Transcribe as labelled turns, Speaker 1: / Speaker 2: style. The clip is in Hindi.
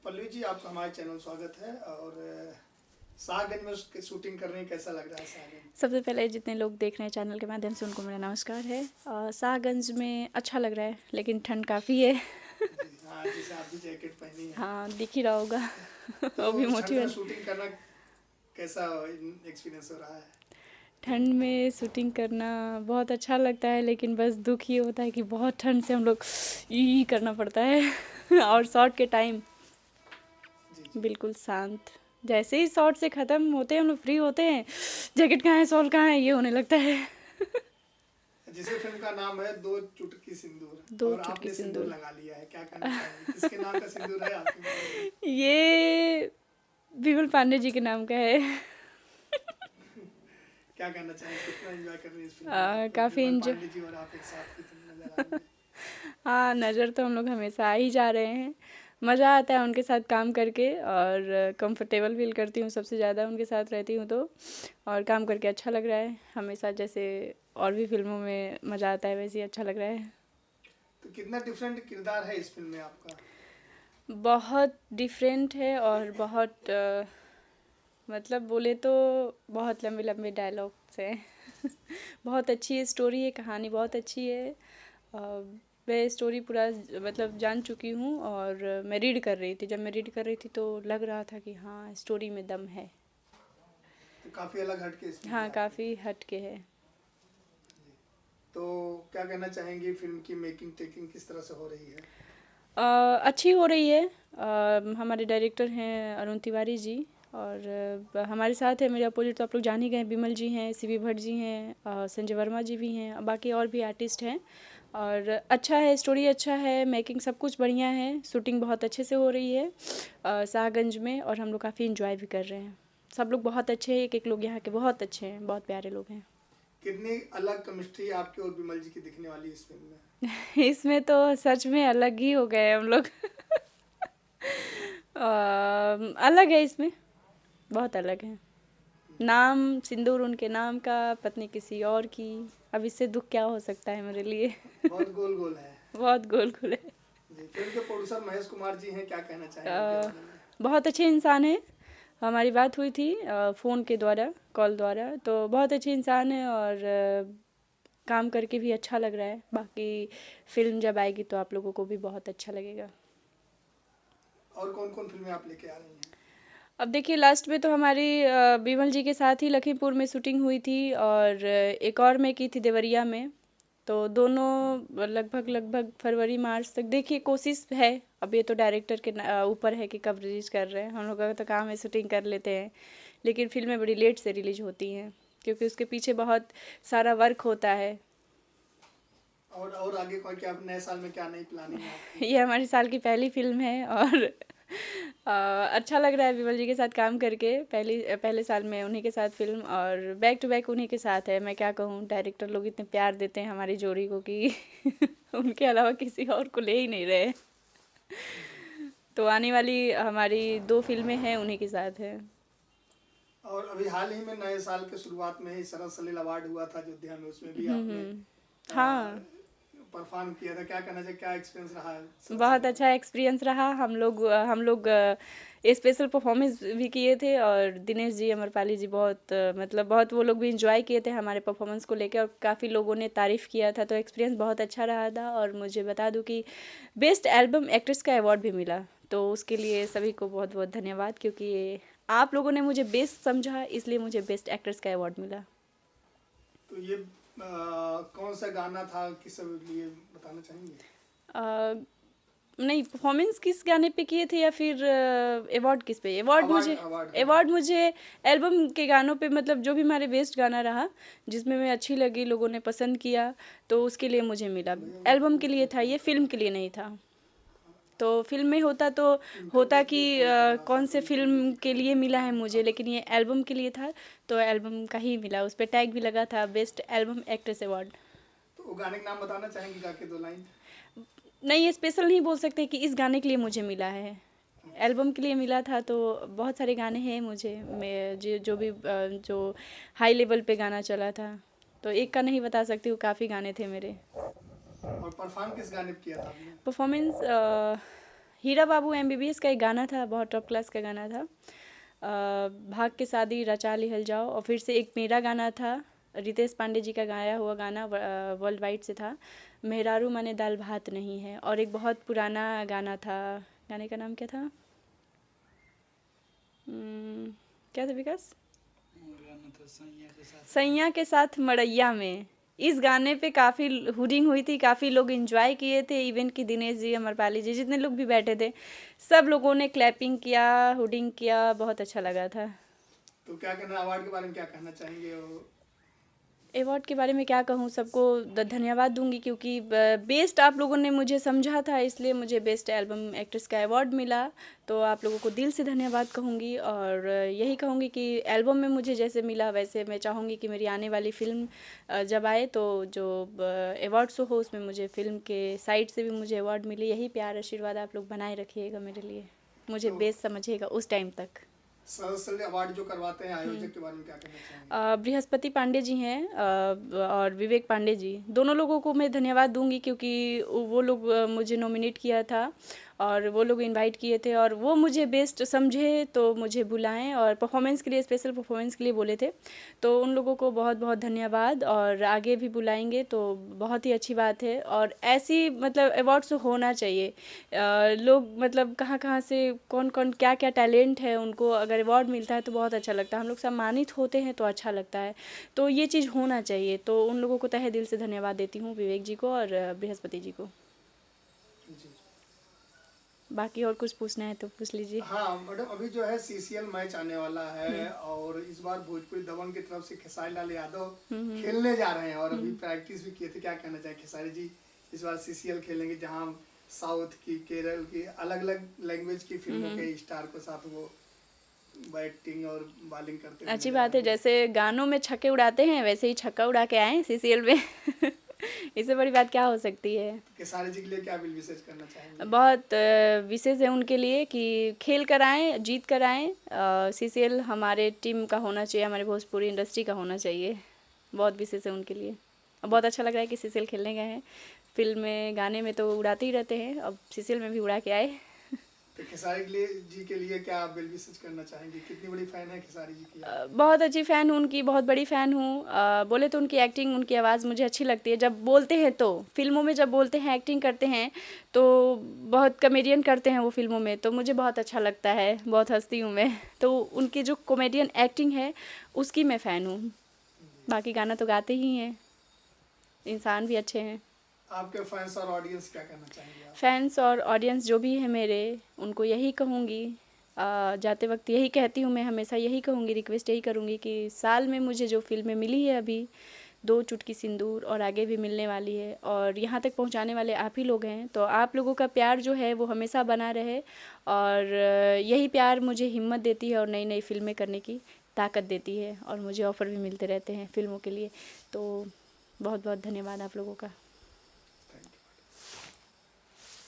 Speaker 1: पल्लवी जी, आपका हमारे चैनल स्वागत है। और शाहगंज में उसकी शूटिंग कर रहे हैं, कैसा लग रहा है शाहगंज?
Speaker 2: सबसे पहले जितने लोग देख रहे हैं चैनल के माध्यम से उनको मेरा नमस्कार है। शाहगंज में अच्छा लग रहा है लेकिन ठंड काफ़ी है।
Speaker 1: जी हाँ, जैसे आप भी जैकेट पहनी है
Speaker 2: हाँ, दिख ही रहा होगा।
Speaker 1: तो
Speaker 2: वो भी
Speaker 1: इस ठंड
Speaker 2: मोटी
Speaker 1: में
Speaker 2: वाली।
Speaker 1: शूटिंग करना कैसा एक्सपीरियंस हो रहा है?
Speaker 2: ठंड में शूटिंग करना बहुत अच्छा लगता है लेकिन बस दुख ये होता है कि बहुत ठंड से हम लोग ई करना पड़ता है। और शॉट के टाइम
Speaker 1: जी जी।
Speaker 2: बिल्कुल शांत। जैसे ही शॉट से ख़त्म होते हैं हम लोग फ्री होते हैं, जैकेट कहाँ है, शॉल कहाँ है, ये होने लगता है।
Speaker 1: जिसे फिल्म का नाम है दो चुटकी सिंदूर,
Speaker 2: दो
Speaker 1: और
Speaker 2: चुटकी
Speaker 1: आपने सिंदूर
Speaker 2: सिंदूर।
Speaker 1: लगा लिया है, क्या कहना चाहेंगे? किसके नाम का सिंदूर है आपके मांग में?
Speaker 2: ये विमल पांडे जी के नाम का है।
Speaker 1: क्या कहना चाहेंगे, कितना एंजॉय कर रहे हैं इस फिल्म में? आप
Speaker 2: काफ़ी
Speaker 1: विमल
Speaker 2: इंजॉय।
Speaker 1: पांडे जी और आप एक साथ की फिल्म नजर आ रही है।
Speaker 2: हाँ, नज़र तो हम लोग हमेशा आ ही जा रहे हैं। मज़ा आता है उनके साथ काम करके और कंफर्टेबल फील करती हूँ सबसे ज़्यादा उनके साथ रहती हूँ तो। और काम करके अच्छा लग रहा है हमेशा, जैसे और भी फिल्मों में मज़ा आता है वैसे ही अच्छा लग रहा है।
Speaker 1: तो कितना डिफरेंट किरदार है इस फिल्म में आपका?
Speaker 2: बहुत डिफरेंट है और बहुत मतलब बोले तो बहुत लंबे लंबे डायलॉग्स हैं। बहुत अच्छी है स्टोरी है, कहानी बहुत अच्छी है। मैं स्टोरी पूरा मतलब जान चुकी हूँ और मैं रीड कर रही थी। जब मैं रीड कर रही थी तो लग रहा था कि हाँ, स्टोरी में दम है।
Speaker 1: तो काफी अलग हटके स्टोरी
Speaker 2: हाँ,
Speaker 1: है आपकी।
Speaker 2: काफ़ी हट के है।
Speaker 1: तो क्या कहना चाहेंगे, फिल्म की मेकिंग टेकिंग किस तरह से हो रही है?
Speaker 2: अच्छी हो रही है। हमारे डायरेक्टर हैं अरुण तिवारी जी। और हमारे साथ है मेरे अपोजिट तो आप लोग जान ही गए, बिमल जी हैं, सीवी भट्ट जी हैं, संजय वर्मा जी भी हैं, बाकी और भी आर्टिस्ट हैं। और अच्छा है, स्टोरी अच्छा है, मेकिंग सब कुछ बढ़िया है, शूटिंग बहुत अच्छे से हो रही है शाहगंज में। और हम लोग काफ़ी इंजॉय भी कर रहे हैं। सब लोग बहुत अच्छे हैं, एक एक लोग यहाँ के बहुत अच्छे हैं, बहुत प्यारे लोग हैं।
Speaker 1: कितनी अलग केमिस्ट्री आपके और विमल जी की दिखने वाली है इस फिल्म में?
Speaker 2: इसमें तो सच में अलग ही हो गए हम लोग। अलग है इसमें, बहुत अलग है। नाम सिंदूर उनके नाम का, पत्नी किसी और की। अब इससे दुख क्या हो सकता है मेरे लिए।
Speaker 1: बहुत गोल गोल है।
Speaker 2: बहुत गोल गोल है।
Speaker 1: जी, फिल्म के प्रोड्यूसर महेश कुमार जी हैं, क्या कहना चाहेंगे उनके
Speaker 2: अ,
Speaker 1: बारे में?
Speaker 2: बहुत अच्छे इंसान है। हमारी बात हुई थी फ़ोन के द्वारा, कॉल द्वारा, तो बहुत अच्छे इंसान है और काम करके भी अच्छा लग रहा है। बाकी फिल्म जब आएगी तो आप लोगों को भी बहुत अच्छा लगेगा।
Speaker 1: और कौन कौन फिल्में आप लेके आ रही हैं?
Speaker 2: अब देखिए, लास्ट में तो हमारी बिमल जी के साथ ही लखीमपुर में शूटिंग हुई थी और एक और में की थी देवरिया में। तो दोनों लगभग लगभग फरवरी मार्च तक, देखिए कोशिश है। अब ये तो डायरेक्टर के ऊपर है कि कब रिलीज कर रहे हैं। हम लोग का तो काम है शूटिंग कर लेते हैं, लेकिन फिल्में बड़ी लेट से रिलीज होती हैं क्योंकि उसके पीछे बहुत सारा वर्क होता है।
Speaker 1: और आगे कोई, क्या नए साल में क्या नई प्लानिंग है आपकी?
Speaker 2: ये हमारी साल की पहली फिल्म है और अच्छा लग रहा है विमल जी के साथ काम करके। पहले साल में उन्हीं के साथ फिल्म और बैक टू बैक उन्हीं के साथ है। मैं क्या कहूँ, डायरेक्टर लोग इतने प्यार देते हैं हमारी जोड़ी को कि उनके अलावा किसी और को ले ही नहीं रहे। तो आने वाली हमारी 2 फिल्में हैं उन्हीं के साथ है।
Speaker 1: और अभी हाल ही में नए साल के शुरुआत में ही सरस सलील अवार्ड हुआ था अयोध्या में, उसमें भी आपने
Speaker 2: हाँ,
Speaker 1: परफॉर्म किया था। क्या कहना चाहिए, क्या एक्सपीरियंस रहा है सरस
Speaker 2: बहुत
Speaker 1: सलील
Speaker 2: अच्छा
Speaker 1: अवार्ड?
Speaker 2: एक्सपीरियंस रहा। हम लोग स्पेशल परफॉर्मेंस भी किए थे और दिनेश जी, अमरपाली जी बहुत मतलब बहुत वो लोग भी इंजॉय किए थे हमारे परफॉर्मेंस को लेकर और काफ़ी लोगों ने तारीफ़ किया था। तो एक्सपीरियंस बहुत अच्छा रहा था। और मुझे बता दूं कि बेस्ट एल्बम एक्ट्रेस का अवार्ड भी मिला। तो उसके लिए सभी को बहुत बहुत धन्यवाद, क्योंकि ये आप लोगों ने मुझे बेस्ट समझा, इसलिए मुझे बेस्ट एक्ट्रेस का अवार्ड मिला।
Speaker 1: तो ये कौन सा गाना था, किस लिए बताना चाहेंगे?
Speaker 2: अ, नहीं, परफॉर्मेंस किस गाने पे किए थे या फिर अवार्ड किस पे? अवार्ड
Speaker 1: अवार्ड
Speaker 2: मुझे
Speaker 1: अवार्ड हाँ।
Speaker 2: अवार्ड मुझे एल्बम के गानों पे, मतलब जो भी हमारे बेस्ट गाना रहा जिसमें मैं अच्छी लगी, लोगों ने पसंद किया, तो उसके लिए मुझे मिला। एल्बम के लिए था ये, फिल्म के लिए नहीं था। तो फिल्म में होता तो होता कि कौन से फिल्म के लिए मिला है मुझे, लेकिन ये एल्बम के लिए था तो एल्बम का ही मिला। उस पर टैग भी लगा था बेस्ट एल्बम एक्ट्रेस अवार्ड।
Speaker 1: तो वो गाने का नाम बताना चाहेंगे, गा के 2 लाइन?
Speaker 2: नहीं, ये स्पेशल नहीं बोल सकते कि इस गाने के लिए मुझे मिला है।
Speaker 1: अच्छा।
Speaker 2: एल्बम के लिए मिला था। तो बहुत सारे गाने हैं मुझे, मैं जो भी जो हाई लेवल पे गाना चला था, तो एक का नहीं बता सकती हूँ, काफ़ी गाने थे मेरे।
Speaker 1: और परफॉर्म किस गाने पे किया था आपने?
Speaker 2: परफॉर्मेंस हीरा बाबू MBBS का एक गाना था, बहुत टॉप क्लास का गाना था। भाग के शादी रचा लिहल जाओ, और फिर से एक मेरा गाना था, रितेश पांडे जी का गाया हुआ गाना, वर्ल्ड वाइड से था, मेहरारू माने दाल भात नहीं है। और एक बहुत पुराना गाना था, गाने का नाम क्या था? क्या था विकास? सैया के साथ मड़ैया में। इस गाने पे काफ़ी हुडिंग हुई थी, काफ़ी लोग एंजॉय किए थे। इवन कि दिनेश जी, अमरपाली जी, जितने लोग भी बैठे थे, सब लोगों ने क्लैपिंग किया, हुडिंग किया, बहुत अच्छा लगा था।
Speaker 1: तो क्या कहना, अवार्ड के बारे में क्या कहना चाहेंगे?
Speaker 2: अवार्ड के बारे में क्या कहूँ, सबको धन्यवाद दूंगी, क्योंकि बेस्ट आप लोगों ने मुझे समझा था, इसलिए मुझे बेस्ट एल्बम एक्ट्रेस का अवार्ड मिला। तो आप लोगों को दिल से धन्यवाद कहूँगी, और यही कहूँगी कि एल्बम में मुझे जैसे मिला वैसे मैं चाहूँगी कि मेरी आने वाली फ़िल्म जब आए तो जो अवार्ड शो हो उसमें मुझे फ़िल्म के साइड से भी मुझे अवार्ड मिले। यही प्यार आशीर्वाद आप लोग बनाए रखिएगा मेरे लिए, मुझे बेस्ट समझिएगा उस टाइम तक।
Speaker 1: सरस अवार्ड जो करवाते हैं आयोजक के बारे में क्या कहना चाहेंगे?
Speaker 2: बृहस्पति पांडे जी हैं और विवेक पांडे जी, दोनों लोगों को मैं धन्यवाद दूंगी, क्योंकि वो लोग मुझे नॉमिनेट किया था और वो लोग इनवाइट किए थे, और वो मुझे बेस्ट समझे तो मुझे बुलाएं, और परफॉर्मेंस के लिए, स्पेशल परफॉर्मेंस के लिए बोले थे। तो उन लोगों को बहुत बहुत धन्यवाद, और आगे भी बुलाएंगे तो बहुत ही अच्छी बात है। और ऐसी मतलब अवार्ड्स होना चाहिए। लोग मतलब कहाँ कहाँ से कौन कौन क्या क्या टैलेंट है, उनको अगर अवार्ड मिलता है तो बहुत अच्छा लगता है, हम लोग सम्मानित होते हैं तो अच्छा लगता है। तो ये चीज़ होना चाहिए। तो उन लोगों को तहे दिल से धन्यवाद देती हूँ, विवेक जी को और बृहस्पति जी को। बाकी और कुछ पूछना है तो पूछ लीजिए।
Speaker 1: हाँ मैडम, अभी जो है CCL मैच आने वाला है, और इस बार भोजपुरी दबंग की तरफ से खेसारी लाल यादव खेलने जा रहे हैं, और अभी प्रैक्टिस भी किए थे। क्या कहना चाहिए, खेसारी जी इस बार CCL खेलेंगे, जहां साउथ की, केरल की, अलग अलग लैंग्वेज की फिल्मों के स्टार के साथ वो बैटिंग और बॉलिंग करते हैं।
Speaker 2: अच्छी बात है, जैसे गानों में छक्के उड़ाते हैं वैसे ही छक्का उड़ा के आए CCL में। इससे बड़ी बात क्या हो सकती है।
Speaker 1: खेसारी जी के लिए क्या विशेष करना चाहेंगे?
Speaker 2: बहुत विशेष है उनके लिए कि खेल कर आएँ, जीत कर आएँ। CCL हमारे टीम का होना चाहिए, हमारे भोजपुरी इंडस्ट्री का होना चाहिए। बहुत विशेष है उनके लिए। बहुत अच्छा लग रहा है कि CCL खेलने गए हैं। फिल्म में, गाने में तो उड़ाते ही रहते हैं, अब CCL में भी उड़ा के आए।
Speaker 1: तो खेसारी जी के लिए क्या आप विशेष करना चाहेंगे? कितनी बड़ी फैन है खेसारी जी की?
Speaker 2: बहुत अच्छी फ़ैन हूँ उनकी, बहुत बड़ी फ़ैन हूँ। बोले तो उनकी एक्टिंग, उनकी आवाज़ मुझे अच्छी लगती है। जब बोलते हैं तो फिल्मों में, जब बोलते हैं, एक्टिंग करते हैं तो बहुत कॉमेडियन करते हैं वो फिल्मों में, तो मुझे बहुत अच्छा लगता है, बहुत हंसती हूँ मैं। तो उनकी जो कॉमेडियन एक्टिंग है उसकी मैं फ़ैन हूँ। बाकी गाना तो गाते ही हैं, इंसान भी अच्छे हैं।
Speaker 1: आपके फैंस और ऑडियंस क्या कहना चाहेंगे आप?
Speaker 2: फैंस और ऑडियंस जो भी है मेरे, उनको यही कहूँगी, जाते वक्त यही कहती हूँ, मैं हमेशा यही कहूँगी, रिक्वेस्ट यही करूँगी कि साल में मुझे जो फिल्में मिली है अभी, 2 चुटकी सिंदूर और आगे भी मिलने वाली है, और यहाँ तक पहुँचाने वाले आप ही लोग हैं। तो आप लोगों का प्यार जो है वो हमेशा बना रहे, और यही प्यार मुझे हिम्मत देती है और नई नई फिल्में करने की ताकत देती है, और मुझे ऑफ़र भी मिलते रहते हैं फिल्मों के लिए। तो बहुत बहुत धन्यवाद आप लोगों का।